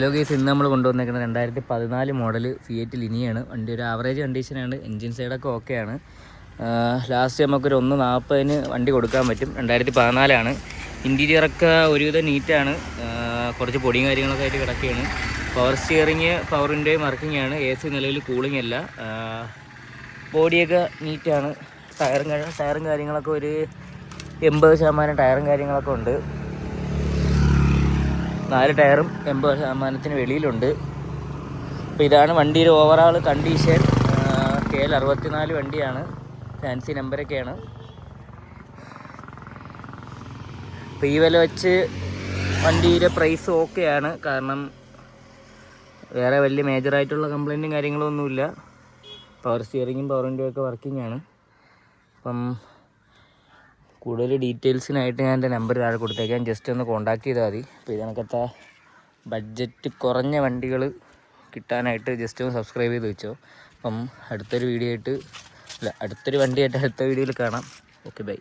Hello guys, ഇന്ന് നമ്മൾ കൊണ്ടുവന്നേക്കുന്നത് 2014 model Fiat ലിനിയാണ്. വണ്ടി ഒരു ആവറേജ് കണ്ടീഷനാണ്. എൻജിൻ സൈഡൊക്കെ ഓക്കെയാണ്. ലാസ്റ്റ് നമുക്കൊരു 1.40 വണ്ടി കൊടുക്കാൻ പറ്റും. 2014 ഇൻറ്റീരിയറൊക്കെ ഒരുവിധം നീറ്റാണ്. കുറച്ച് പൊടിയും കാര്യങ്ങളൊക്കെ ആയിട്ട് കിടക്കുകയാണ്. പവർ സ്റ്റിയറിങ് പവറിൻ്റെയും വർക്കിംഗ് ആണ്. AC നിലവിൽ കൂളിംഗ് അല്ല. ബോഡിയൊക്കെ നീറ്റാണ്. ടയറും കാര്യങ്ങളൊക്കെ ഒരു 80% ടയറും കാര്യങ്ങളൊക്കെ ഉണ്ട്. 4 ടയറും 80% വെളിയിലുണ്ട്. അപ്പോൾ ഇതാണ് വണ്ടിയുടെ ഓവറാൾ കണ്ടീഷൻ. KL 64 വണ്ടിയാണ്. ഫാൻസി നമ്പറൊക്കെയാണ്. അപ്പോൾ ഈ വില വെച്ച് വണ്ടിയുടെ പ്രൈസ് ഓക്കെയാണ്. കാരണം വേറെ വലിയ മേജറായിട്ടുള്ള കംപ്ലൈൻറ്റും കാര്യങ്ങളൊന്നുമില്ല. പവർ സ്റ്റിയറിങ്ങും പവറിൻ്റെ ഒക്കെ വർക്കിംഗ് ആണ്. അപ്പം കൂടുതൽ ഡീറ്റെയിൽസിനായിട്ട് ഞാൻ എൻ്റെ നമ്പർ താഴെ കൊടുത്തേക്കാം. ജസ്റ്റ് ഒന്ന് കോൺടാക്ട് ചെയ്താൽ മതി. അപ്പോൾ ഇതിനകത്തെ ബഡ്ജറ്റ് കുറഞ്ഞ വണ്ടികൾ കിട്ടാനായിട്ട് ജസ്റ്റ് ഒന്ന് സബ്സ്ക്രൈബ് ചെയ്ത് വെച്ചോ. അപ്പം അടുത്തൊരു വണ്ടിയായിട്ട് അടുത്ത വീഡിയോയിൽ കാണാം. Okay, by.